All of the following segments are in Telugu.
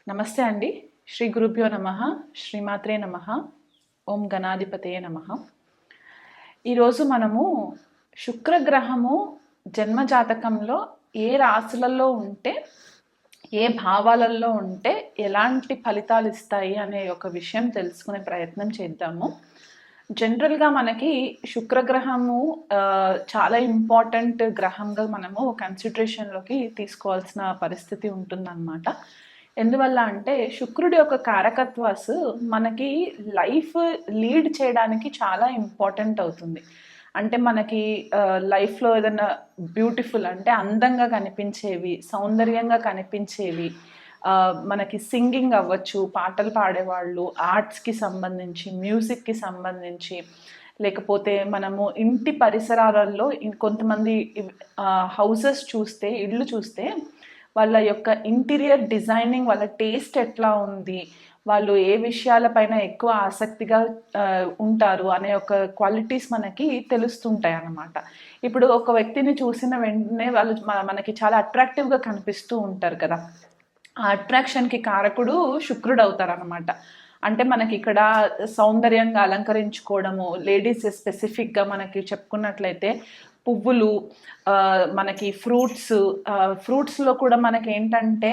నమస్తే అండి. శ్రీ గురుభ్యో నమః. శ్రీమాత్రే నమః. ఓం గణాధిపతయే నమః. ఈరోజు మనము శుక్రగ్రహము జన్మజాతకంలో ఏ రాశులలో ఉంటే, ఏ భావాలలో ఉంటే ఎలాంటి ఫలితాలు ఇస్తాయి అనే ఒక విషయం తెలుసుకునే ప్రయత్నం చేద్దాము. జనరల్గా మనకి శుక్రగ్రహము చాలా ఇంపార్టెంట్ గ్రహంగా మనము కన్సిడరేషన్లోకి తీసుకోవాల్సిన పరిస్థితి ఉంటుందన్నమాట. ఎందువల్ల అంటే శుక్రుడి యొక్క కారకత్వాస్ మనకి లైఫ్ లీడ్ చేయడానికి చాలా ఇంపార్టెంట్ అవుతుంది. అంటే మనకి లైఫ్లో ఏదైనా బ్యూటిఫుల్ అంటే అందంగా కనిపించేవి, సౌందర్యంగా కనిపించేవి, మనకి సింగింగ్ అవ్వచ్చు, పాటలు పాడేవాళ్ళు, ఆర్ట్స్కి సంబంధించి, మ్యూజిక్కి సంబంధించి, లేకపోతే మనము ఇంటి పరిసరాలలో కొంతమంది హౌసెస్ చూస్తే, ఇళ్ళు చూస్తే వాళ్ళ యొక్క ఇంటీరియర్ డిజైనింగ్, వాళ్ళ టేస్ట్ ఎట్లా ఉంది, వాళ్ళు ఏ విషయాలపైన ఎక్కువ ఆసక్తిగా ఉంటారు అనే ఒక క్వాలిటీస్ మనకి తెలుస్తుంటాయి అన్నమాట. ఇప్పుడు ఒక వ్యక్తిని చూసిన వెంటనే వాళ్ళు మనకి చాలా అట్రాక్టివ్గా కనిపిస్తూ ఉంటారు కదా. ఆ అట్రాక్షన్కి కారకుడు శుక్రుడు అవుతారనమాట. అంటే మనకి ఇక్కడ సౌందర్యంగా అలంకరించుకోవడము, లేడీస్ స్పెసిఫిక్గా మనకి చెప్పుకున్నట్లయితే పువ్వులు, మనకి ఫ్రూట్స్లో కూడా మనకి ఏంటంటే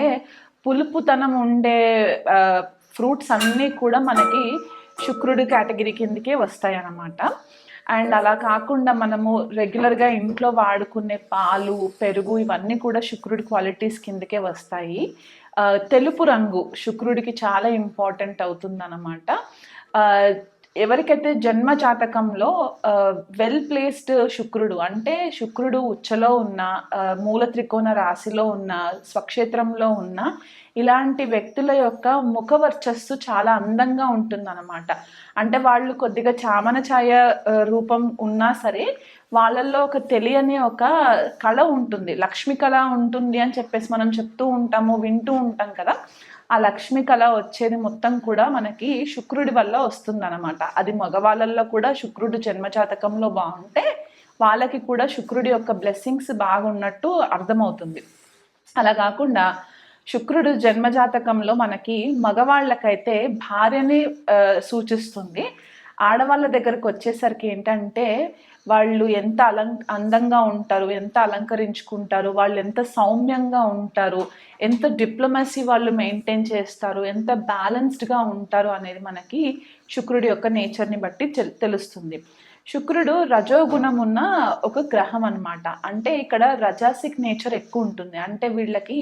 పులుపుతనం ఉండే ఫ్రూట్స్ అన్నీ కూడా మనకి శుక్రుడి కేటగిరీ కిందకే వస్తాయి అన్నమాట. అండ్ అలా కాకుండా మనము రెగ్యులర్గా ఇంట్లో వాడుకునే పాలు, పెరుగు ఇవన్నీ కూడా శుక్రుడి క్వాలిటీస్ కిందకే వస్తాయి. తెలుపు రంగు శుక్రుడికి చాలా ఇంపార్టెంట్ అవుతుందన్నమాట. ఎవరికైతే జన్మ జాతకంలో వెల్ ప్లేస్డ్ శుక్రుడు అంటే శుక్రుడు ఉచ్చలో ఉన్న, మూల త్రికోణ రాశిలో ఉన్న, స్వక్షేత్రంలో ఉన్న ఇలాంటి వ్యక్తుల యొక్క ముఖ వర్చస్సు చాలా అందంగా ఉంటుందన్నమాట. అంటే వాళ్ళు కొద్దిగా చామన ఛాయ రూపం ఉన్నా సరే వాళ్ళల్లో ఒక తెలియని ఒక కళ ఉంటుంది, లక్ష్మి కళ ఉంటుంది అని చెప్పేసి మనం చెప్తూ ఉంటాము, వింటూ ఉంటాం కదా. ఆ లక్ష్మి కళ వచ్చేది మొత్తం కూడా మనకి శుక్రుడి వల్ల వస్తుందన్నమాట. అది మగవాళ్ళల్లో కూడా శుక్రుడు జన్మజాతకంలో బాగుంటే వాళ్ళకి కూడా శుక్రుడి యొక్క బ్లెస్సింగ్స్ బాగున్నట్టు అర్థమవుతుంది. అలా కాకుండా శుక్రుడు జన్మజాతకంలో మనకి మగవాళ్ళకైతే భార్యని సూచిస్తుంది. ఆడవాళ్ళ దగ్గరకు వచ్చేసరికి ఏంటంటే వాళ్ళు ఎంత అందంగా ఉంటారు, ఎంత అలంకరించుకుంటారు, వాళ్ళు ఎంత సౌమ్యంగా ఉంటారు, ఎంత డిప్లొమసీ వాళ్ళు మెయింటైన్ చేస్తారు, ఎంత బ్యాలెన్స్డ్గా ఉంటారు అనేది మనకి శుక్రుడి యొక్క నేచర్ని బట్టి తెలుస్తుంది. శుక్రుడు రజోగుణం ఉన్న ఒక గ్రహం అన్నమాట. అంటే ఇక్కడ రజాసిక్ నేచర్ ఎక్కువ ఉంటుంది. అంటే వీళ్ళకి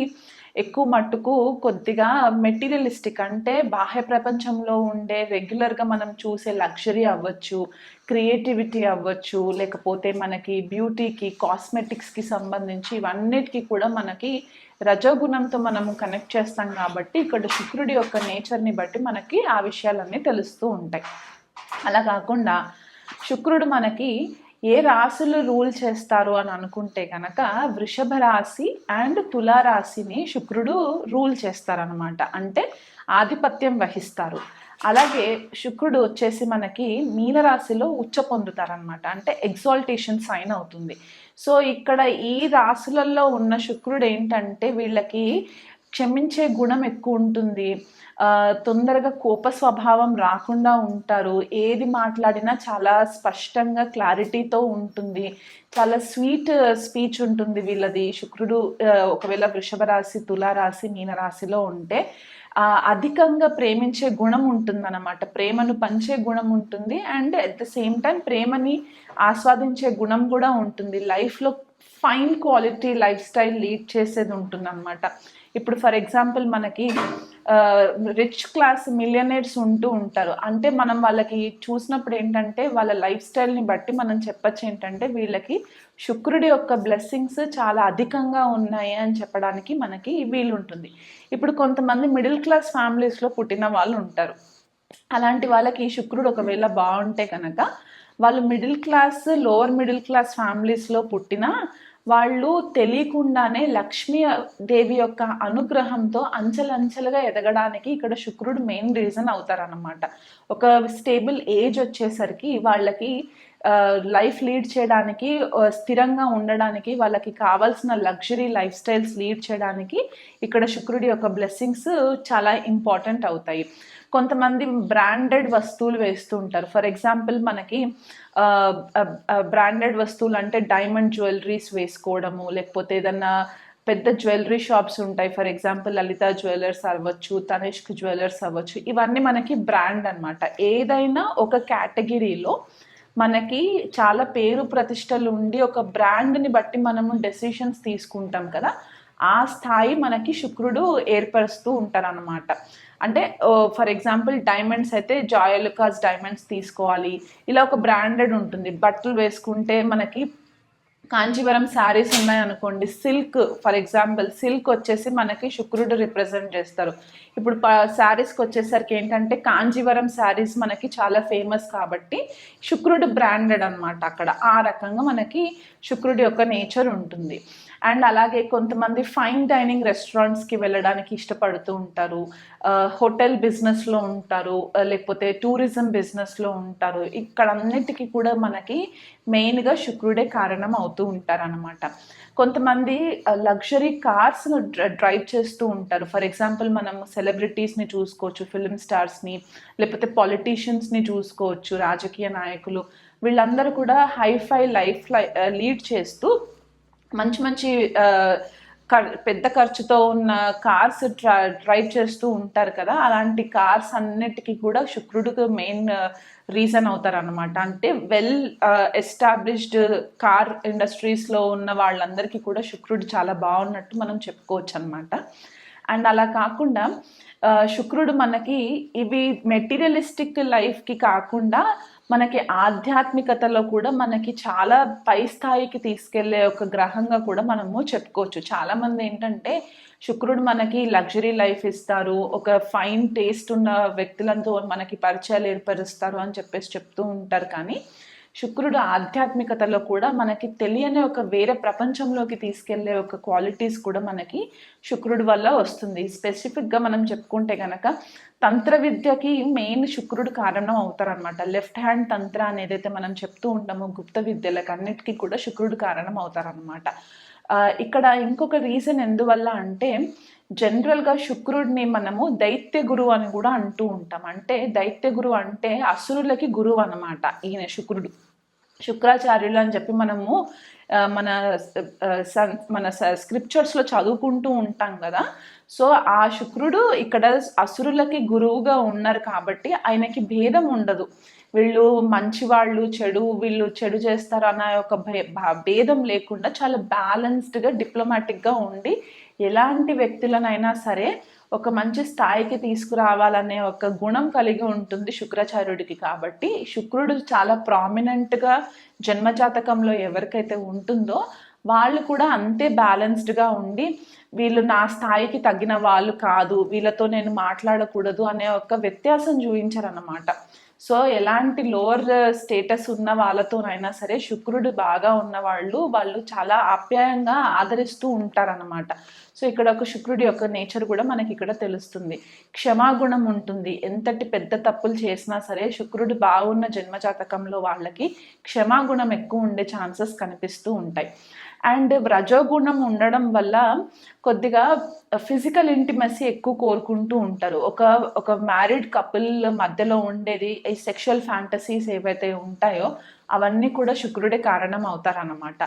ఎక్కువ మట్టుకు కొద్దిగా మెటీరియలిస్టిక్ అంటే బాహ్య ప్రపంచంలో ఉండే రెగ్యులర్గా మనం చూసే లగ్జరీ అవ్వచ్చు, క్రియేటివిటీ అవ్వచ్చు, లేకపోతే మనకి బ్యూటీకి, కాస్మెటిక్స్కి సంబంధించి ఇవన్నిటికీ కూడా మనకి రజోగుణంతో మనము కనెక్ట్ చేస్తాం. కాబట్టి ఇక్కడ శుక్రుడి యొక్క నేచర్ని బట్టి మనకి ఆ విషయాలన్నీ తెలుస్తూ ఉంటాయి. అలా కాకుండా శుక్రుడు మనకి ఏ రాశులు రూల్ చేస్తారు అని అనుకుంటే కనుక వృషభ రాశి అండ్ తులారాశిని శుక్రుడు రూల్ చేస్తారనమాట. అంటే ఆధిపత్యం వహిస్తారు. అలాగే శుక్రుడు వచ్చేసి మనకి మీనరాశిలో ఉచ్చ పొందుతారనమాట. అంటే ఎగ్జాల్టేషన్ సైన్ అవుతుంది. సో ఇక్కడ ఈ రాశులలో ఉన్న శుక్రుడు ఏంటంటే వీళ్ళకి క్షమించే గుణం ఎక్కువ ఉంటుంది, తొందరగా కోప స్వభావం రాకుండా ఉంటారు, ఏది మాట్లాడినా చాలా స్పష్టంగా క్లారిటీతో ఉంటుంది, చాలా స్వీట్ స్పీచ్ ఉంటుంది వీళ్ళది. శుక్రుడు ఒకవేళ వృషభ రాశి, తులారాశి, మీనరాశిలో ఉంటే అధికంగా ప్రేమించే గుణం ఉంటుందన్నమాట. ప్రేమను పంచే గుణం ఉంటుంది and at the same time ప్రేమని ఆస్వాదించే గుణం కూడా ఉంటుంది. లైఫ్లో fine quality life style lead చేసేది ఉంటుందన్నమాట. ఇప్పుడు ఫర్ ఎగ్జాంపుల్ మనకి రిచ్ క్లాస్ మిలియనర్స్ ఉంటూ ఉంటారు. అంటే మనం వాళ్ళకి చూసినప్పుడు ఏంటంటే వాళ్ళ లైఫ్ స్టైల్ని బట్టి మనం చెప్పచ్చు ఏంటంటే వీళ్ళకి శుక్రుడి యొక్క బ్లెస్సింగ్స్ చాలా అధికంగా ఉన్నాయి అని చెప్పడానికి మనకి వీలు ఉంటుంది. ఇప్పుడు కొంతమంది మిడిల్ క్లాస్ ఫ్యామిలీస్లో పుట్టిన వాళ్ళు ఉంటారు. అలాంటి వాళ్ళకి శుక్రుడు ఒకవేళ బాగుంటే కనుక వాళ్ళు middle class, lower middle class ఫ్యామిలీస్లో పుట్టినా వాళ్ళు తెలియకుండానే లక్ష్మీదేవి యొక్క అనుగ్రహంతో అంచెలంచెలుగా ఎదగడానికి ఇక్కడ శుక్రుడు మెయిన్ రీజన్ అవుతారన్నమాట. ఒక స్టేబుల్ ఏజ్ వచ్చేసరికి వాళ్ళకి లైఫ్ లీడ్ చేయడానికి, స్థిరంగా ఉండడానికి, వాళ్ళకి కావాల్సిన లగ్జరీ లైఫ్ స్టైల్స్ లీడ్ చేయడానికి ఇక్కడ శుక్రుడి యొక్క బ్లెస్సింగ్స్ చాలా ఇంపార్టెంట్ అవుతాయి. కొంతమంది బ్రాండెడ్ వస్తువులు వేస్తూ ఉంటారు. ఫర్ ఎగ్జాంపుల్ మనకి బ్రాండెడ్ వస్తువులు అంటే డైమండ్ జ్యువెలరీస్ వేసుకోవడము, లేకపోతే ఏదన్నా పెద్ద జ్యువెలరీ షాప్స్ ఉంటాయి. ఫర్ ఎగ్జాంపుల్ లలిత జ్యువెలర్స్ అవ్వచ్చు, తనిష్క్ జ్యువెలర్స్ అవ్వచ్చు. ఇవన్నీ మనకి బ్రాండ్ అనమాట. ఏదైనా ఒక కేటగిరీలో మనకి చాలా పేరు ప్రతిష్టలు ఉండి ఒక బ్రాండ్ని బట్టి మనము డెసిషన్స్ తీసుకుంటాం కదా, ఆ స్థాయి మనకి శుక్రుడు ఏర్పరుస్తూ ఉంటారనమాట. అంటే ఫర్ ఎగ్జాంపుల్ డైమండ్స్ అయితే జాయలుకాస్ డైమండ్స్ తీసుకోవాలి, ఇలా ఒక బ్రాండెడ్ ఉంటుంది. బట్టలు వేసుకుంటే మనకి కాంచీవరం శారీస్ ఉన్నాయనుకోండి, సిల్క్ ఫర్ ఎగ్జాంపుల్ సిల్క్ వచ్చేసి మనకి శుక్రుడు రిప్రజెంట్ చేస్తారు. ఇప్పుడు శారీస్కి వచ్చేసరికి ఏంటంటే కాంచీవరం శారీస్ మనకి చాలా ఫేమస్ కాబట్టి శుక్రుడు బ్రాండెడ్ అనమాట. అక్కడ ఆ రకంగా మనకి శుక్రుడి యొక్క నేచర్ ఉంటుంది. అండ్ అలాగే కొంతమంది ఫైన్ డైనింగ్ రెస్టారెంట్స్కి వెళ్ళడానికి ఇష్టపడుతూ ఉంటారు, హోటల్ బిజినెస్లో ఉంటారు, లేకపోతే టూరిజం బిజినెస్లో ఉంటారు. ఇక్కడ అన్నిటికీ కూడా మనకి మెయిన్గా శుక్రుడే కారణం అవుతూ ఉంటారనమాట. కొంతమంది లగ్జరీ కార్స్ డ్రైవ్ చేస్తూ ఉంటారు. ఫర్ ఎగ్జాంపుల్ మనం సెలబ్రిటీస్ని చూసుకోవచ్చు, ఫిల్మ్ స్టార్స్ని, లేకపోతే పొలిటీషియన్స్ని చూసుకోవచ్చు, రాజకీయ నాయకులు. వీళ్ళందరూ కూడా హైఫై లైఫ్ లీడ్ చేస్తూ మంచి మంచి పెద్ద ఖర్చుతో ఉన్న కార్స్ డ్రైవ్ చేస్తూ ఉంటారు కదా. అలాంటి కార్స్ అన్నిటికీ కూడా శుక్రుడికి మెయిన్ రీజన్ అవుతారనమాట. అంటే వెల్ ఎస్టాబ్లిష్డ్ కార్ ఇండస్ట్రీస్లో ఉన్న వాళ్ళందరికీ కూడా శుక్రుడు చాలా బాగున్నట్టు మనం చెప్పుకోవచ్చు అనమాట. అండ్ అలా కాకుండా శుక్రుడు మనకి ఇవి మెటీరియలిస్టిక్ లైఫ్కి కాకుండా మనకి ఆధ్యాత్మికతలో కూడా మనకి చాలా పై స్థాయికి తీసుకెళ్లే ఒక గ్రహంగా కూడా మనము చెప్పుకోవచ్చు. చాలామంది ఏంటంటే శుక్రుడు మనకి లగ్జరీ లైఫ్ ఇస్తారు, ఒక ఫైన్ టేస్ట్ ఉన్న వ్యక్తులతో మనకి పరిచయాలు ఏర్పరుస్తారు అని చెప్పేసి చెప్తూ ఉంటారు. కానీ శుక్రుడు ఆధ్యాత్మికతలో కూడా మనకి తెలియని ఒక వేరే ప్రపంచంలోకి తీసుకెళ్లే ఒక క్వాలిటీస్ కూడా మనకి శుక్రుడి వల్ల వస్తుంది. స్పెసిఫిక్గా మనం చెప్పుకుంటే కనుక తంత్ర విద్యకి మెయిన్ శుక్రుడు కారణం అవుతారనమాట. లెఫ్ట్ హ్యాండ్ తంత్ర అనేదైతే మనం చెప్తూ ఉంటామో గుప్త విద్యలకు అన్నిటికీ కూడా శుక్రుడు కారణం అవుతారనమాట. ఇక్కడ ఇంకొక రీజన్ ఎందువల్ల అంటే జనరల్గా శుక్రుడిని మనము దైత్య గురువు అని కూడా అంటూ ఉంటాం. అంటే దైత్య గురువు అంటే అసురులకి గురువు అనమాట ఈయన శుక్రుడు. శుక్రాచార్యులు అని చెప్పి మనము మన స్క్రిప్చర్స్లో చదువుకుంటూ ఉంటాం కదా. సో ఆ శుక్రుడు ఇక్కడ అసురులకి గురువుగా ఉన్నారు కాబట్టి ఆయనకి భేదం ఉండదు. వీళ్ళు మంచివాళ్ళు, వీళ్ళు చెడు చేస్తారు అన్న ఒక భేదం లేకుండా చాలా బ్యాలెన్స్డ్గా డిప్లొమాటిక్గా ఉండి ఎలాంటి వ్యక్తులనైనా సరే ఒక మంచి స్థాయికి తీసుకురావాలనే ఒక గుణం కలిగి ఉంటుంది శుక్రాచార్యుడికి. కాబట్టి శుక్రుడు చాలా ప్రామినెంట్గా జన్మజాతకంలో ఎవరికైతే ఉంటుందో వాళ్ళు కూడా అంతే బ్యాలెన్స్డ్గా ఉండి వీళ్ళు నా స్థాయికి తగ్గిన వాళ్ళు కాదు, వీళ్ళతో నేను మాట్లాడకూడదు అనే ఒక వ్యత్యాసం చూపించారన్నమాట. సో ఎలాంటి లోవర్ స్టేటస్ ఉన్న వాళ్ళతోనైనా సరే శుక్రుడు బాగా ఉన్న వాళ్ళు చాలా ఆప్యాయంగా ఆదరిస్తూ ఉంటారన్నమాట. సో ఇక్కడ ఒక శుక్రుడి యొక్క నేచర్ కూడా మనకి ఇక్కడ తెలుస్తుంది. క్షమాగుణం ఉంటుంది. ఎంతటి పెద్ద తప్పులు చేసినా సరే శుక్రుడు బాగున్న జన్మజాతకంలో వాళ్ళకి క్షమాగుణం ఎక్కువ ఉండే ఛాన్సెస్ కనిపిస్తూ ఉంటాయి. అండ్ రజోగుణం ఉండడం వల్ల కొద్దిగా ఫిజికల్ ఇంటిమసీ ఎక్కువ కోరుకుంటూ ఉంటారు. ఒక మ్యారీడ్ కపుల్ మధ్యలో ఉండేది ఈ సెక్షువల్ ఫ్యాంటసీస్ ఏవైతే ఉంటాయో అవన్నీ కూడా శుక్రుడే కారణం అవుతారన్నమాట.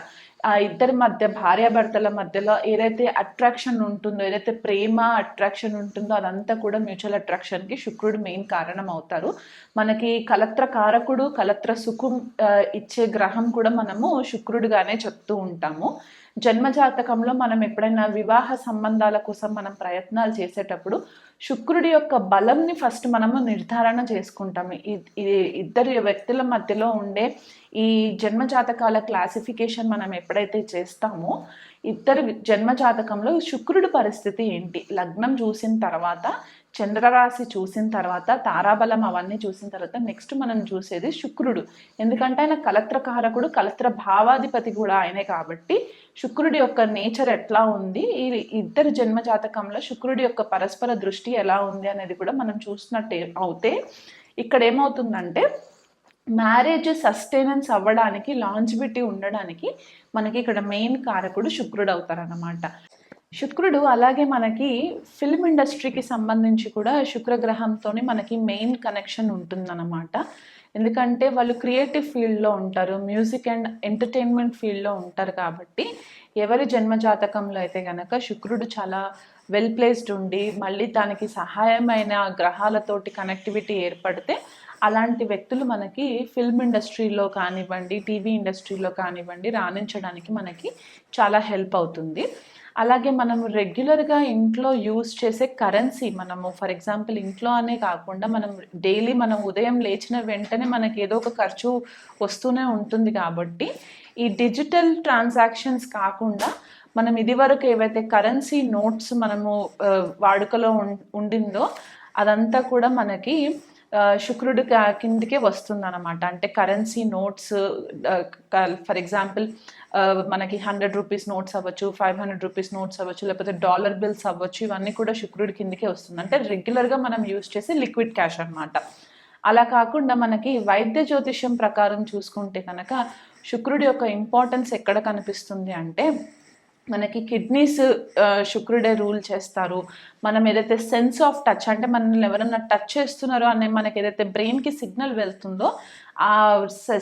ఆ ఇద్దరి మధ్య భార్యాభర్తల మధ్యలో ఏదైతే అట్రాక్షన్ ఉంటుందో, ఏదైతే ప్రేమ అట్రాక్షన్ ఉంటుందో అదంతా కూడా మ్యూచువల్ అట్రాక్షన్కి శుక్రుడు మెయిన్ కారణం అవుతారు. మనకి కలత్ర కారకుడు, కలత్ర సుఖం ఇచ్చే గ్రహం కూడా మనము శుక్రుడుగానే చెప్తూ ఉంటాము. జన్మజాతకంలో మనం ఎప్పుడైనా వివాహ సంబంధాల కోసం మనం ప్రయత్నాలు చేసేటప్పుడు శుక్రుడి యొక్క బలంని ఫస్ట్ మనము నిర్ధారణ చేసుకుంటాము. ఇద్దరు వ్యక్తుల మధ్యలో ఉండే ఈ జన్మజాతకాల క్లాసిఫికేషన్ మనం ఎప్పుడైతే చేస్తామో ఇద్దరు జన్మజాతకంలో శుక్రుడి పరిస్థితి ఏంటి, లగ్నం చూసిన తర్వాత, చంద్రరాశి చూసిన తర్వాత, తారాబలం అవన్నీ చూసిన తర్వాత నెక్స్ట్ మనం చూసేది శుక్రుడు. ఎందుకంటే ఆయన కలత్రకారకుడు, కలత్ర భావాధిపతి కూడా ఆయనే. కాబట్టి శుక్రుడి యొక్క నేచర్ ఎట్లా ఉంది, ఈ ఇద్దరు జన్మజాతకంలో శుక్రుడి యొక్క పరస్పర దృష్టి ఎలా ఉంది అనేది కూడా మనం చూసినట్టే అవుతే ఇక్కడ ఏమవుతుందంటే మ్యారేజ్ సస్టైనెన్స్ అవ్వడానికి, లాంజివిటీ ఉండడానికి మనకి ఇక్కడ మెయిన్ కారకుడు శుక్రుడు అవుతారన్నమాట. శుక్రుడు అలాగే మనకి ఫిల్మ్ ఇండస్ట్రీకి సంబంధించి కూడా శుక్రగ్రహంతోనే మనకి మెయిన్ కనెక్షన్ ఉంటుందన్నమాట. ఎందుకంటే వాళ్ళు క్రియేటివ్ ఫీల్డ్లో ఉంటారు, మ్యూజిక్ అండ్ ఎంటర్టైన్మెంట్ ఫీల్డ్లో ఉంటారు. కాబట్టి ఎవరి జన్మజాతకంలో అయితే కనుక శుక్రుడు చాలా వెల్ ప్లేస్డ్ ఉండి మళ్ళీ దానికి సహాయమైన గ్రహాలతోటి కనెక్టివిటీ ఏర్పడితే అలాంటి వ్యక్తులు మనకి ఫిల్మ్ ఇండస్ట్రీలో కానివ్వండి, టీవీ ఇండస్ట్రీలో కానివ్వండి రాణించడానికి మనకి చాలా హెల్ప్ అవుతుంది. అలాగే మనము రెగ్యులర్గా ఇంట్లో యూజ్ చేసే కరెన్సీ, మనము ఫర్ ఎగ్జాంపుల్ ఇంట్లో అనే కాకుండా మనం డైలీ మనం ఉదయం లేచిన వెంటనే మనకి ఏదో ఒక ఖర్చు వస్తూనే ఉంటుంది. కాబట్టి ఈ డిజిటల్ ట్రాన్సాక్షన్స్ కాకుండా మనం ఇదివరకు ఏవైతే కరెన్సీ నోట్స్ మనము వాడుకలో ఉండిందో అదంతా కూడా మనకి శుక్రుడి కిందకే వస్తుంది అనమాట. అంటే కరెన్సీ నోట్స్ ఫర్ ఎగ్జాంపుల్ మనకి 100 రూపీస్ నోట్స్ అవ్వచ్చు, 500 రూపీస్ నోట్స్ అవ్వచ్చు, లేకపోతే డాలర్ బిల్స్ అవ్వచ్చు, ఇవన్నీ కూడా శుక్రుడి కిందకే వస్తుంది. అంటే రెగ్యులర్గా మనం యూజ్ చేసే లిక్విడ్ క్యాష్ అనమాట. అలా కాకుండా మనకి వైద్య జ్యోతిష్యం ప్రకారం చూసుకుంటే కనుక శుక్రుడి యొక్క ఇంపార్టెన్స్ ఎక్కడ కనిపిస్తుంది అంటే మనకి కిడ్నీస్ శుక్రుడే రూల్ చేస్తారు. మనం ఏదైతే సెన్స్ ఆఫ్ టచ్, అంటే మనల్ని ఎవరన్నా టచ్ చేస్తున్నారో అనే మనకి ఏదైతే బ్రెయిన్కి సిగ్నల్ వెళ్తుందో ఆ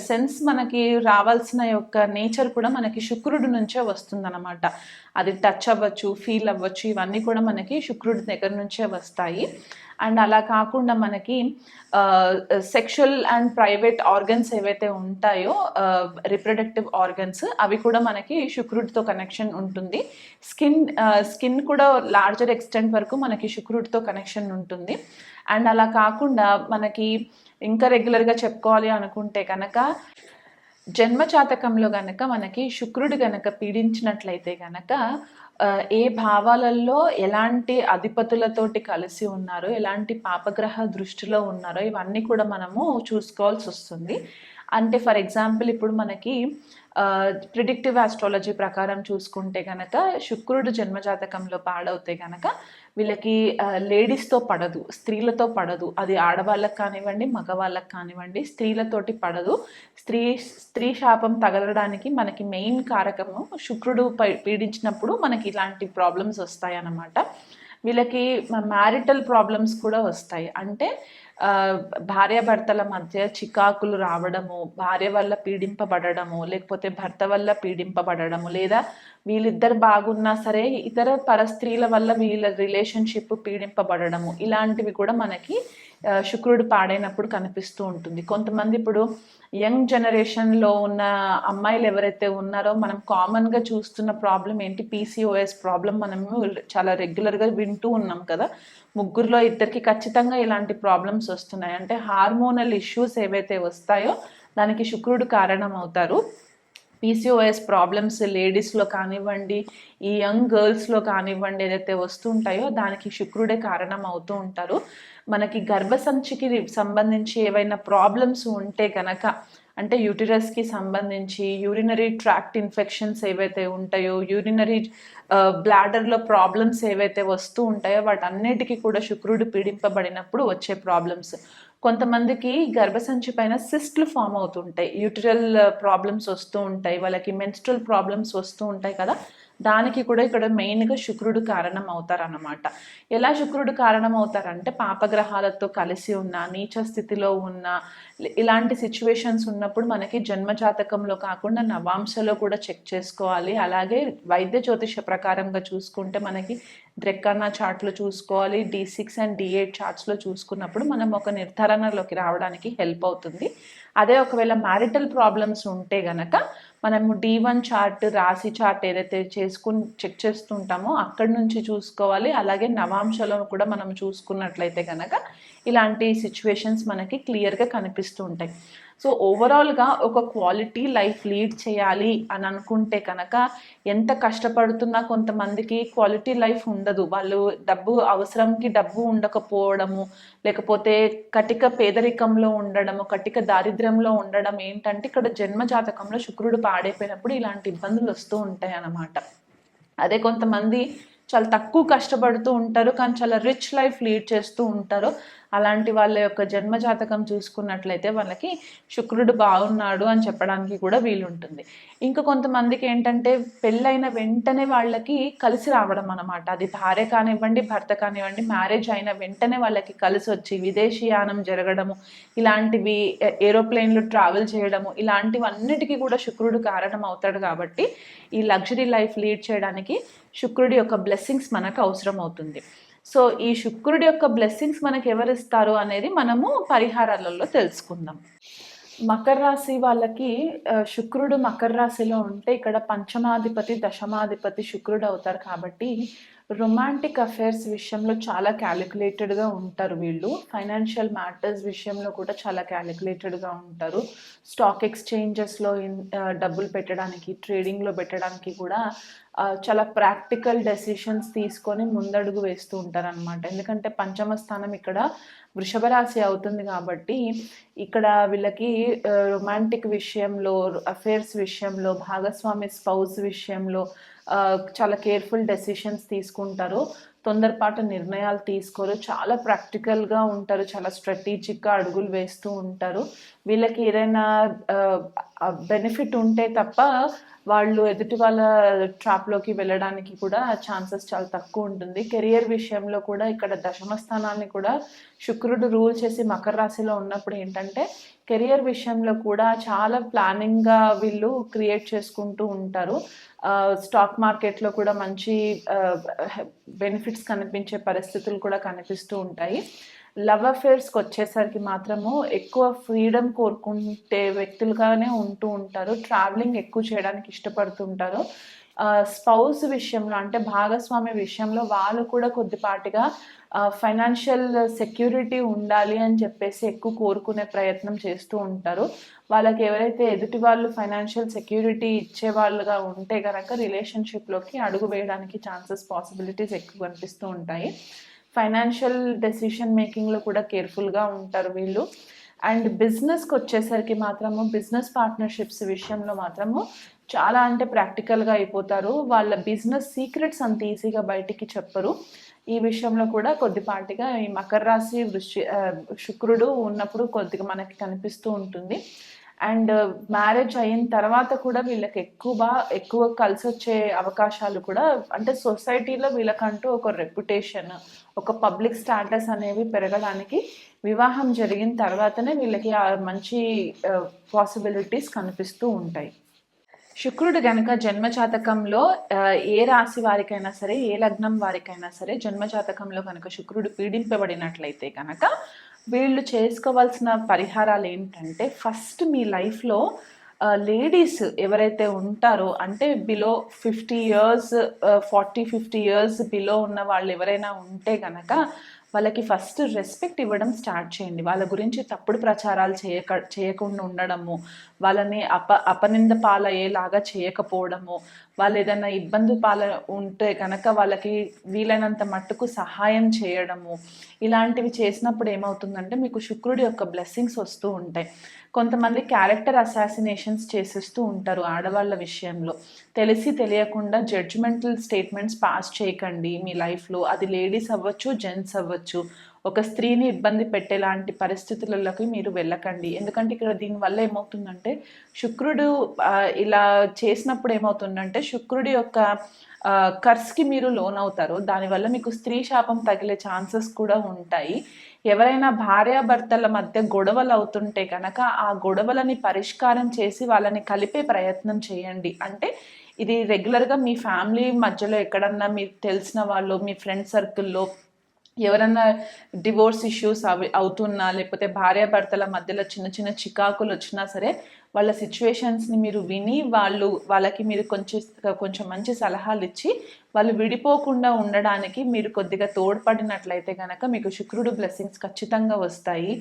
సెన్స్ మనకి రావాల్సిన యొక్క నేచర్ కూడా మనకి శుక్రుడి నుంచే వస్తుందన్నమాట. అది టచ్ అవ్వచ్చు, ఫీల్ అవ్వచ్చు, ఇవన్నీ కూడా మనకి శుక్రుడి దగ్గర నుంచే వస్తాయి. అండ్ అలా కాకుండా మనకి సెక్షువల్ అండ్ ప్రైవేట్ ఆర్గన్స్ ఏవైతే ఉంటాయో, రిప్రొడక్టివ్ ఆర్గన్స్, అవి కూడా మనకి శుక్రుడితో కనెక్షన్ ఉంటుంది. స్కిన్ కూడా లార్జర్ ఎక్స్టెంట్ వరకు మనకి శుక్రుడితో కనెక్షన్ ఉంటుంది. అండ్ అలా కాకుండా మనకి ఇంకా రెగ్యులర్గా చెప్పుకోవాలి అనుకుంటే కనుక జన్మజాతకంలో గనక మనకి శుక్రుడు గనక పీడించినట్లయితే గనక ఏ భావాలలో ఎలాంటి అధిపతులతోటి కలిసి ఉన్నారో, ఎలాంటి పాపగ్రహ దృష్టిలో ఉన్నారో ఇవన్నీ కూడా మనము చూసుకోవాల్సి వస్తుంది. అంటే ఫర్ ఎగ్జాంపుల్ ఇప్పుడు మనకి ప్రిడిక్టివ్ ఆస్ట్రాలజీ ప్రకారం చూసుకుంటే కనుక శుక్రుడు జన్మజాతకంలో పాడవుతే కనుక వీళ్ళకి లేడీస్తో పడదు, స్త్రీలతో పడదు. అది ఆడవాళ్ళకి కానివ్వండి, మగవాళ్ళకి కానివ్వండి, స్త్రీలతోటి పడదు. స్త్రీ శాపం తగలడానికి మనకి మెయిన్ కారకము శుక్రుడు పీడించినప్పుడు మనకి ఇలాంటి ప్రాబ్లమ్స్ వస్తాయి అన్నమాట. వీళ్ళకి మ్యారిటల్ ప్రాబ్లమ్స్ కూడా వస్తాయి. అంటే భార్యాభర్తల మధ్య చికాకులు రావడము, భార్య వల్ల పీడింపబడము, లేకపోతే భర్త వల్ల పీడింపబడము, లేదా వీళ్ళిద్దరు బాగున్నా సరే ఇతర పరస్త్రీల వల్ల వీళ్ళ రిలేషన్షిప్ పీడింపబడము, ఇలాంటివి కూడా మనకి శుక్రుడు పాడైనప్పుడు కనిపిస్తూ ఉంటుంది. కొంతమంది ఇప్పుడు యంగ్ జనరేషన్లో ఉన్న అమ్మాయిలు ఎవరైతే ఉన్నారో మనం కామన్గా చూస్తున్న ప్రాబ్లం ఏంటి, పీసీఓఎస్ ప్రాబ్లం మనము చాలా రెగ్యులర్గా వింటూ ఉన్నాం కదా. ముగ్గురులో ఇద్దరికి ఖచ్చితంగా ఇలాంటి ప్రాబ్లమ్స్ వస్తున్నాయి. అంటే హార్మోనల్ ఇష్యూస్ ఏవైతే వస్తాయో దానికి శుక్రుడు కారణం అవుతారు. పీసీఓఎస్ ప్రాబ్లమ్స్ లేడీస్లో కానివ్వండి, ఈ యంగ్ గర్ల్స్లో కానివ్వండి, ఏదైతే వస్తుంటాయో దానికి శుక్రుడే కారణం అవుతూ ఉంటారు. మనకి గర్భసంచికి సంబంధించి ఏవైనా ప్రాబ్లమ్స్ ఉంటే కనుక, అంటే యూటిరస్కి సంబంధించి యూరినరీ ట్రాక్ట్ ఇన్ఫెక్షన్స్ ఏవైతే ఉంటాయో, యూరినరీ బ్లాడర్లో ప్రాబ్లమ్స్ ఏవైతే వస్తూ ఉంటాయో వాటన్నిటికీ కూడా శుక్రుడు పీడింపబడినప్పుడు వచ్చే ప్రాబ్లమ్స్. కొంతమందికి గర్భసంచి పైన సిస్ట్లు ఫామ్ అవుతుంటాయి, యూటిరల్ ప్రాబ్లమ్స్ వస్తూ ఉంటాయి, వాళ్ళకి మెన్స్ట్రల్ ప్రాబ్లమ్స్ వస్తూ ఉంటాయి కదా. దానికి కూడా ఇక్కడ మెయిన్గా శుక్రుడు కారణం అవుతారన్నమాట. ఎలా శుక్రుడు కారణం అవుతారంటే పాపగ్రహాలతో కలిసి ఉన్న, నీచ స్థితిలో ఉన్న ఇలాంటి సిచ్యువేషన్స్ ఉన్నప్పుడు మనకి జన్మజాతకంలో కాకుండా నవాంశలో కూడా చెక్ చేసుకోవాలి. అలాగే వైద్య జ్యోతిష ప్రకారంగా చూసుకుంటే మనకి ద్రెక్కన్నా చార్ట్లో చూసుకోవాలి, D6 అండ్ D8 చార్ట్స్లో చూసుకున్నప్పుడు మనం ఒక నిర్ధారణలోకి రావడానికి హెల్ప్ అవుతుంది. అదే ఒకవేళ మ్యారిటల్ ప్రాబ్లమ్స్ ఉంటే గనక మనము D1 చార్ట్, రాశి చార్ట్ ఏదైతే చెక్ చేస్తుంటామో అక్కడి నుంచి చూసుకోవాలి. అలాగే నవాంశలో కూడా మనం చూసుకున్నట్లయితే కనుక ఇలాంటి సిచ్యువేషన్స్ మనకి క్లియర్గా కనిపిస్తూ ఉంటాయి. సో ఓవరాల్గా ఒక క్వాలిటీ లైఫ్ లీడ్ చేయాలి అని అనుకుంటే కనుక ఎంత కష్టపడుతున్నా కొంతమందికి క్వాలిటీ లైఫ్ ఉండదు. వాళ్ళు అవసరంకి డబ్బు ఉండకపోవడము, లేకపోతే కటిక పేదరికంలో ఉండడము, కటిక దారిద్ర్యంలో ఉండడం ఏంటంటే ఇక్కడ జన్మజాతకంలో శుక్రుడు పాడైపోయినప్పుడు ఇలాంటి ఇబ్బందులు వస్తూ ఉంటాయి అన్నమాట. అదే కొంతమంది చాలా తక్కువ కష్టపడుతూ ఉంటారు, కానీ చాలా రిచ్ లైఫ్ లీడ్ చేస్తూ ఉంటారు. అలాంటి వాళ్ళ యొక్క జన్మ జాతకం చూసుకున్నట్లయితే వాళ్ళకి శుక్రుడు బాగున్నాడు అని చెప్పడానికి కూడా వీలుంటుంది. ఇంకా కొంతమందికి ఏంటంటే పెళ్ళైన వెంటనే వాళ్ళకి కలిసి రావడం అన్నమాట. అది భార్య కానివ్వండి, భర్త కానివ్వండి, మ్యారేజ్ అయిన వెంటనే వాళ్ళకి కలిసి వచ్చి విదేశీయానం జరగడము, ఇలాంటివి ఏరోప్లేన్లు ట్రావెల్ చేయడము, ఇలాంటివన్నిటికీ కూడా శుక్రుడు కారణం అవుతాడు. కాబట్టి ఈ లగ్జరీ లైఫ్ లీడ్ చేయడానికి శుక్రుడి యొక్క బ్లెస్సింగ్స్ మనకు అవసరం అవుతుంది. సో ఈ శుక్రుడి యొక్క బ్లెస్సింగ్స్ మనకు ఎవరిస్తారు అనేది మనము పరిహారాలలో తెలుసుకుందాం. మకర రాశి వాళ్ళకి శుక్రుడు మకర రాశిలో ఉంటే ఇక్కడ పంచమాధిపతి దశమాధిపతి శుక్రుడు అవుతారు. కాబట్టి రొమాంటిక్ అఫైర్స్ విషయంలో చాలా క్యాలిక్యులేటెడ్గా ఉంటారు వీళ్ళు. ఫైనాన్షియల్ మ్యాటర్స్ విషయంలో కూడా చాలా క్యాలిక్యులేటెడ్గా ఉంటారు. స్టాక్ ఎక్స్చేంజెస్లో డబ్బులు పెట్టడానికి, ట్రేడింగ్లో పెట్టడానికి కూడా చాలా ప్రాక్టికల్ డెసిషన్స్ తీసుకొని ముందడుగు వేస్తూ ఉంటారనమాట. ఎందుకంటే పంచమ స్థానం ఇక్కడ వృషభ రాశి అవుతుంది కాబట్టి ఇక్కడ వీళ్ళకి రొమాంటిక్ విషయంలో, అఫేర్స్ విషయంలో, భాగస్వామి స్పౌస్ విషయంలో చాలా కేర్ఫుల్ డెసిషన్స్ తీసుకుంటారు. తొందరపాటు నిర్ణయాలు తీసుకోరు. చాలా ప్రాక్టికల్గా ఉంటారు. చాలా స్ట్రాటజిక్గా అడుగులు వేస్తూ ఉంటారు. వీళ్ళకి ఏదైనా బెనిఫిట్ ఉంటే తప్ప వాళ్ళు ఎదుటి వాళ్ళ ట్రాప్లోకి వెళ్ళడానికి కూడా ఛాన్సెస్ చాలా తక్కువ ఉంటుంది. కెరియర్ విషయంలో కూడా ఇక్కడ దశమ స్థానాన్ని కూడా శుక్రుడు రూల్ చేసి మకర రాశిలో ఉన్నప్పుడు ఏంటంటే కెరియర్ విషయంలో కూడా చాలా ప్లానింగ్గా వీళ్ళు క్రియేట్ చేసుకుంటూ ఉంటారు. స్టాక్ మార్కెట్లో కూడా మంచి బెనిఫిట్స్ కనిపించే పరిస్థితులు కూడా కనిపిస్తూ ఉంటాయి. లవ్ అఫేర్స్కి వచ్చేసరికి మాత్రము ఎక్కువ ఫ్రీడమ్ కోరుకుంటే వ్యక్తులుగానే ఉంటూ ఉంటారు. ట్రావెలింగ్ ఎక్కువ చేయడానికి ఇష్టపడుతుంటారు. స్పౌస్ విషయంలో అంటే భాగస్వామి విషయంలో వాళ్ళు కూడా కొద్దిపాటిగా ఫైనాన్షియల్ సెక్యూరిటీ ఉండాలి అని చెప్పేసి ఎక్కువ కోరుకునే ప్రయత్నం చేస్తూ ఉంటారు. వాళ్ళకి ఎవరైతే ఎదుటి వాళ్ళు ఫైనాన్షియల్ సెక్యూరిటీ ఇచ్చే వాళ్ళుగా ఉంటే కనుక రిలేషన్షిప్లోకి అడుగు వేయడానికి ఛాన్సెస్, పాసిబిలిటీస్ ఎక్కువ కనిపిస్తూ ఉంటాయి. ఫైనాన్షియల్ డెసిషన్ మేకింగ్లో కూడా కేర్ఫుల్గా ఉంటారు వీళ్ళు. అండ్ బిజినెస్కి వచ్చేసరికి మాత్రము బిజినెస్ పార్ట్నర్షిప్స్ విషయంలో మాత్రము చాలా అంటే ప్రాక్టికల్గా అయిపోతారు. వాళ్ళ బిజినెస్ సీక్రెట్స్ అంత ఈజీగా బయటికి చెప్పరు. ఈ విషయంలో కూడా కొద్దిపాటిగా ఈ మకర రాశి శుక్రుడు ఉన్నప్పుడు కొద్దిగా మనకి కనిపిస్తూ ఉంటుంది. అండ్ మ్యారేజ్ అయిన తర్వాత కూడా వీళ్ళకి ఎక్కువ కలిసి వచ్చే అవకాశాలు కూడా, అంటే సొసైటీలో వీళ్ళకంటూ ఒక రెప్యుటేషన్, ఒక పబ్లిక్ స్టాటస్ అనేవి పెరగడానికి వివాహం జరిగిన తర్వాతనే వీళ్ళకి మంచి పాసిబిలిటీస్ కనిపిస్తూ ఉంటాయి. శుక్రుడు గనక జన్మజాతకంలో ఏ రాశి వారికైనా సరే, ఏ లగ్నం వారికైనా సరే జన్మజాతకంలో కనుక శుక్రుడు పీడింపబడినట్లయితే కనుక వీళ్ళు చేసుకోవాల్సిన పరిహారాలు ఏంటంటే, ఫస్ట్ మీ లైఫ్లో లేడీస్ ఎవరైతే ఉంటారో, అంటే బిలో 50 years 40-50 years బిలో ఉన్న వాళ్ళు ఎవరైనా ఉంటే కనుక వాళ్ళకి ఫస్ట్ రెస్పెక్ట్ ఇవ్వడం స్టార్ట్ చేయండి. వాళ్ళ గురించి తప్పుడు ప్రచారాలు చేయకుండా ఉండడము, వాళ్ళని అపనింద పాలయ్యేలాగా చేయకపోవడము, వాళ్ళు ఏదైనా ఇబ్బంది ఉంటే కనుక వాళ్ళకి వీలైనంత మట్టుకు సహాయం చేయడము, ఇలాంటివి చేసినప్పుడు ఏమవుతుందంటే మీకు శుక్రుడి యొక్క బ్లెస్సింగ్స్ వస్తూ ఉంటాయి. కొంతమంది క్యారెక్టర్ అసాసినేషన్స్ చేసేస్తూ ఉంటారు ఆడవాళ్ళ విషయంలో. తెలిసి తెలియకుండా జడ్జిమెంటల్ స్టేట్మెంట్స్ పాస్ చేయకండి మీ లైఫ్లో. అది లేడీస్ అవ్వచ్చు, జెంట్స్ అవ్వచ్చు. ఒక స్త్రీని ఇబ్బంది పెట్టేలాంటి పరిస్థితులలోకి మీరు వెళ్ళకండి. ఎందుకంటే ఇక్కడ దీనివల్ల ఏమవుతుందంటే శుక్రుడు ఇలా చేసినప్పుడు ఏమవుతుందంటే శుక్రుడి యొక్క కర్స్కి మీరు లోన్ అవుతారు. దానివల్ల మీకు స్త్రీ శాపం తగిలే ఛాన్సెస్ కూడా ఉంటాయి. ఎవరైనా భార్యాభర్తల మధ్య గొడవలు అవుతుంటే కనుక ఆ గొడవలని పరిష్కారం చేసి వాళ్ళని కలిపే ప్రయత్నం చేయండి. అంటే ఇది రెగ్యులర్గా మీ ఫ్యామిలీ మధ్యలో ఎక్కడన్నా మీకు తెలిసిన వాళ్ళు, మీ ఫ్రెండ్ సర్కిల్లో ఎవరన్నా డివోర్స్ ఇష్యూస్ అవుతున్నా, లేకపోతే భార్యాభర్తల మధ్యలో చిన్న చిన్న చికాకులు వచ్చినా సరే వాళ్ళ సిచ్యువేషన్స్ని మీరు విని వాళ్ళకి మీరు కొంచెం మంచి సలహాలు ఇచ్చి వాళ్ళు విడిపోకుండా ఉండడానికి మీరు కొద్దిగా తోడ్పడినట్లయితే కనుక మీకు శుక్రుడు బ్లెస్సింగ్స్ ఖచ్చితంగా వస్తాయి.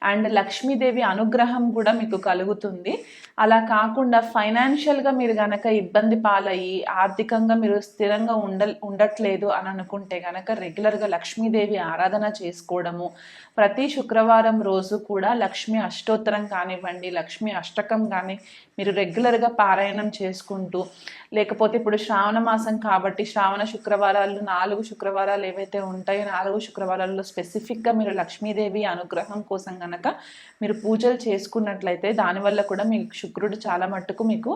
అండ్ లక్ష్మీదేవి అనుగ్రహం కూడా మీకు కలుగుతుంది. అలా కాకుండా ఫైనాన్షియల్గా మీరు కనుక ఇబ్బంది పాలయ్యి ఆర్థికంగా మీరు స్థిరంగా ఉండట్లేదు అని అనుకుంటే కనుక రెగ్యులర్గా లక్ష్మీదేవి ఆరాధన చేసుకోవడము, ప్రతి శుక్రవారం రోజు కూడా లక్ష్మీ అష్టోత్తరం కానివ్వండి, లక్ష్మీ అష్టకం సంవత్సరం కానీ మీరు రెగ్యులర్గా పారాయణం చేసుకుంటూ, లేకపోతే ఇప్పుడు శ్రావణ మాసం కాబట్టి శ్రావణ శుక్రవారాలు 4 శుక్రవారాలు ఏవైతే ఉంటాయో 4 శుక్రవారాల్లో స్పెసిఫిక్గా మీరు లక్ష్మీదేవి అనుగ్రహం కోసం కనుక మీరు పూజలు చేసుకున్నట్లయితే దానివల్ల కూడా మీకు శుక్రుడు చాలా మట్టుకు మీకు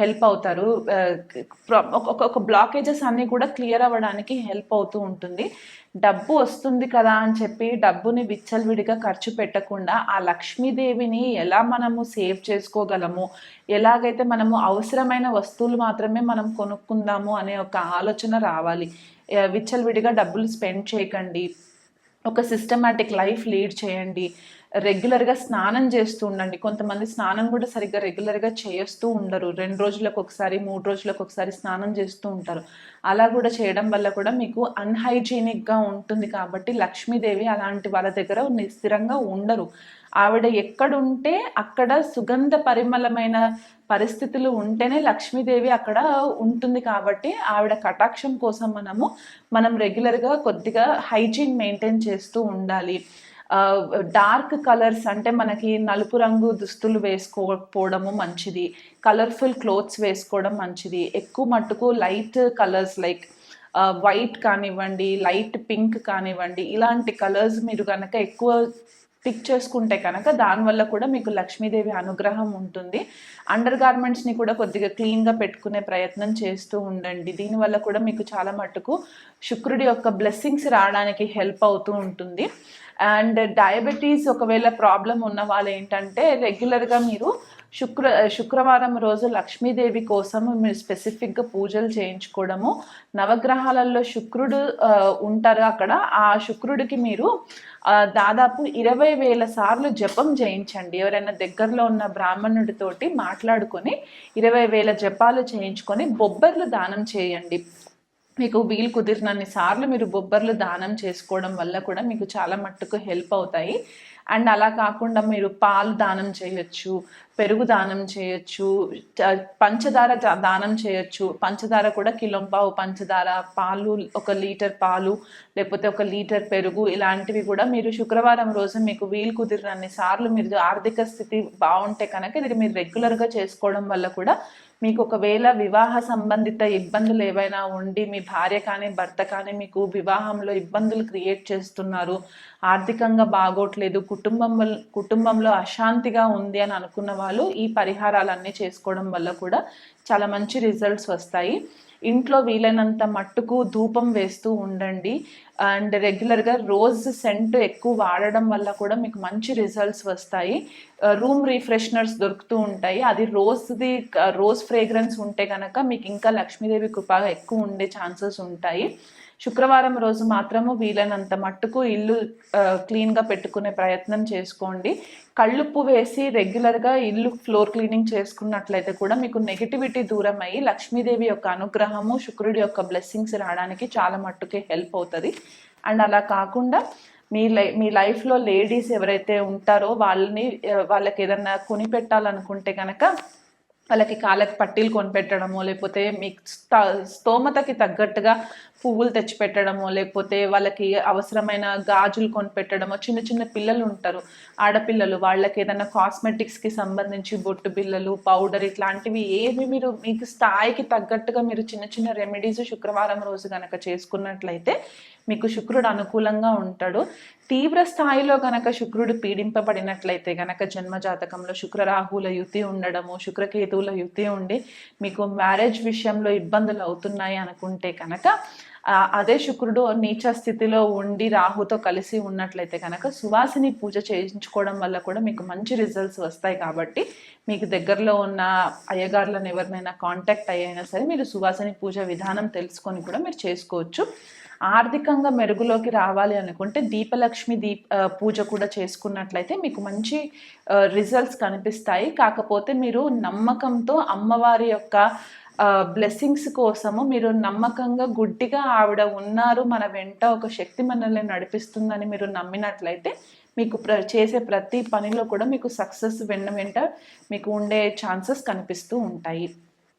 హెల్ప్ అవుతారు. ఒక బ్లాకేజెస్ అన్నీ కూడా క్లియర్ అవ్వడానికి హెల్ప్ అవుతూ ఉంటుంది. డబ్బు వస్తుంది కదా అని చెప్పి డబ్బుని విచ్చలవిడిగా ఖర్చు పెట్టకుండా ఆ లక్ష్మీదేవిని ఎలా మనము సేవ్ చేసుకోగలము, ఎలాగైతే మనము అవసరమైన వస్తువులు మాత్రమే మనం కొనుక్కుందాము అనే ఒక ఆలోచన రావాలి. విచ్చలవిడిగా డబ్బులు స్పెండ్ చేయకండి, ఒక సిస్టమాటిక్ లైఫ్ లీడ్ చేయండి, రెగ్యులర్గా స్నానం చేస్తూ ఉండండి. కొంతమంది స్నానం కూడా సరిగ్గా రెగ్యులర్గా చేస్తూ ఉండరు, 2 రోజులకు ఒకసారి 3 రోజులకు ఒకసారి స్నానం చేస్తూ ఉంటారు. అలా కూడా చేయడం వల్ల కూడా మీకు అన్హైజీనిక్గా ఉంటుంది. కాబట్టి లక్ష్మీదేవి అలాంటి వాళ్ళ దగ్గర స్థిరంగా ఉండరు. ఆవిడ ఎక్కడుంటే అక్కడ సుగంధ పరిమళమైన పరిస్థితులు ఉంటేనే లక్ష్మీదేవి అక్కడ ఉంటుంది. కాబట్టి ఆవిడ కటాక్షం కోసం మనం రెగ్యులర్గా కొద్దిగా హైజీన్ మెయింటైన్ చేస్తూ ఉండాలి. డార్క్ కలర్స్ అంటే మనకి నలుపు రంగు దుస్తులు వేసుకోకపోవడము మంచిది, కలర్ఫుల్ క్లోత్స్ వేసుకోవడం మంచిది. ఎక్కువ మట్టుకు లైట్ కలర్స్ లైక్ వైట్ కానివ్వండి, లైట్ పింక్ కానివ్వండి, ఇలాంటి కలర్స్ మీరు కనుక ఎక్కువ పిక్ చేసుకుంటే కనుక దానివల్ల కూడా మీకు లక్ష్మీదేవి అనుగ్రహం ఉంటుంది. అండర్ గార్మెంట్స్ని కూడా కొద్దిగా క్లీన్గా పెట్టుకునే ప్రయత్నం చేస్తూ ఉండండి. దీనివల్ల కూడా మీకు చాలా మట్టుకు శుక్రుడి యొక్క బ్లెస్సింగ్స్ రావడానికి హెల్ప్ అవుతూ ఉంటుంది. అండ్ డయాబెటీస్ ఒకవేళ ప్రాబ్లం ఉన్న వాళ్ళు ఏంటంటే రెగ్యులర్గా మీరు శుక్రవారం రోజు లక్ష్మీదేవి కోసం మీరు స్పెసిఫిక్గా పూజలు చేయించుకోవడము, నవగ్రహాలలో శుక్రుడు ఉంటారు అక్కడ, ఆ శుక్రుడికి మీరు దాదాపు 20,000 సార్లు జపం చేయించండి. ఎవరైనా దగ్గరలో ఉన్న బ్రాహ్మణుడితోటి మాట్లాడుకొని 20,000 జపాలు చేయించుకొని బొబ్బర్లు దానం చేయండి. మీకు వీలు కుదిరినన్ని సార్లు మీరు బొబ్బర్లు దానం చేసుకోవడం వల్ల కూడా మీకు చాలా మట్టుకు హెల్ప్ అవుతాయి. అండ్ అలా కాకుండా మీరు పాలు దానం చేయొచ్చు, పెరుగు దానం చేయొచ్చు, పంచదార దానం చేయొచ్చు. పంచదార కూడా 1.5 కిలో పంచదార, పాలు 1 లీటర్ పాలు, లేకపోతే 1 లీటర్ పెరుగు, ఇలాంటివి కూడా మీరు శుక్రవారం రోజు మీకు వీలు కుదిరినన్ని సార్లు మీరు ఆర్థిక స్థితి బాగుంటే కనుక ఇది మీరు రెగ్యులర్గా చేసుకోవడం వల్ల కూడా మీకు ఒకవేళ వివాహ సంబంధిత ఇబ్బందులు ఏవైనా ఉండి మీ భార్య కానీ భర్త కానీ మీకు వివాహంలో ఇబ్బందులు క్రియేట్ చేస్తున్నారు, ఆర్థికంగా బాగోట్లేదు, కుటుంబంలో అశాంతిగా ఉంది అని అనుకున్న వాళ్ళు ఈ పరిహారాలన్నీ చేసుకోవడం వల్ల కూడా చాలా మంచి రిజల్ట్స్ వస్తాయి. ఇంట్లో వీలైనంత మట్టుకు ధూపం వేస్తూ ఉండండి. అండ్ రెగ్యులర్గా రోజ్ సెంట్ ఎక్కువ వాడడం వల్ల కూడా మీకు మంచి రిజల్ట్స్ వస్తాయి. రూమ్ రిఫ్రెషనర్స్ దొరుకుతూ ఉంటాయి, అది రోజ్ ఫ్రేగ్రెన్స్ ఉంటే కనుక మీకు ఇంకా లక్ష్మీదేవి కృప ఎక్కువ ఉండే ఛాన్సెస్ ఉంటాయి. శుక్రవారం రోజు మాత్రము వీలైనంత మట్టుకు ఇల్లు క్లీన్గా పెట్టుకునే ప్రయత్నం చేసుకోండి. కళ్ళుప్పు వేసి రెగ్యులర్గా ఇల్లు ఫ్లోర్ క్లీనింగ్ చేసుకున్నట్లయితే కూడా మీకు నెగిటివిటీ దూరం అయ్యి లక్ష్మీదేవి యొక్క అనుగ్రహము, శుక్రుడి యొక్క బ్లెస్సింగ్స్ రావడానికి చాలా మట్టుకే హెల్ప్ అవుతుంది. అండ్ అలా కాకుండా మీ లైఫ్లో లేడీస్ ఎవరైతే ఉంటారో వాళ్ళకి ఏదన్నా కొనిపెట్టాలనుకుంటే కనుక వాళ్ళకి కాళ్ళకి పట్టీలు కొనిపెట్టడము, లేకపోతే మీకు స్తోమతకి తగ్గట్టుగా పువ్వులు తెచ్చిపెట్టడము, లేకపోతే వాళ్ళకి అవసరమైన గాజులు కొనిపెట్టడము. చిన్న చిన్న పిల్లలు ఉంటారు, ఆడపిల్లలు, వాళ్ళకి ఏదైనా కాస్మెటిక్స్కి సంబంధించి బొట్టు బిళ్ళలు, పౌడర్, ఇట్లాంటివి ఏమి మీకు స్థాయికి తగ్గట్టుగా మీరు చిన్న చిన్న రెమెడీస్ శుక్రవారం రోజు కనుక చేసుకున్నట్లయితే మీకు శుక్రుడు అనుకూలంగా ఉంటాడు. తీవ్ర స్థాయిలో గనక శుక్రుడు పీడింపబడినట్లయితే గనక జన్మజాతకంలో శుక్రరాహుల యుతి ఉండడము, శుక్రకేతువుల యుతి ఉండి మీకు మ్యారేజ్ విషయంలో ఇబ్బందులు అవుతున్నాయి అనుకుంటే కనుక అదే శుక్రుడు నీచ స్థితిలో ఉండి రాహుతో కలిసి ఉన్నట్లయితే కనుక సువాసిని పూజ చేయించుకోవడం వల్ల కూడా మీకు మంచి రిజల్ట్స్ వస్తాయి. కాబట్టి మీకు దగ్గరలో ఉన్న అయ్యగారులను ఎవరినైనా కాంటాక్ట్ అయ్యైనా సరే మీరు సువాసిని పూజ విధానం తెలుసుకొని కూడా మీరు చేసుకోవచ్చు. ఆర్థికంగా మెరుగులోకి రావాలి అనుకుంటే దీపలక్ష్మి పూజ కూడా చేసుకున్నట్లయితే మీకు మంచి రిజల్ట్స్ కనిపిస్తాయి. కాకపోతే మీరు నమ్మకంతో అమ్మవారి యొక్క బ్లెస్సింగ్స్ కోసము మీరు నమ్మకంగా గుడ్డిగా ఆవిడ ఉన్నారు మన వెంట, ఒక శక్తి మనల్ని నడిపిస్తుందని మీరు నమ్మినట్లయితే మీకు చేసే ప్రతి పనిలో కూడా మీకు సక్సెస్ వెంట మీకు ఉండే ఛాన్సెస్ కనిపిస్తూ ఉంటాయి.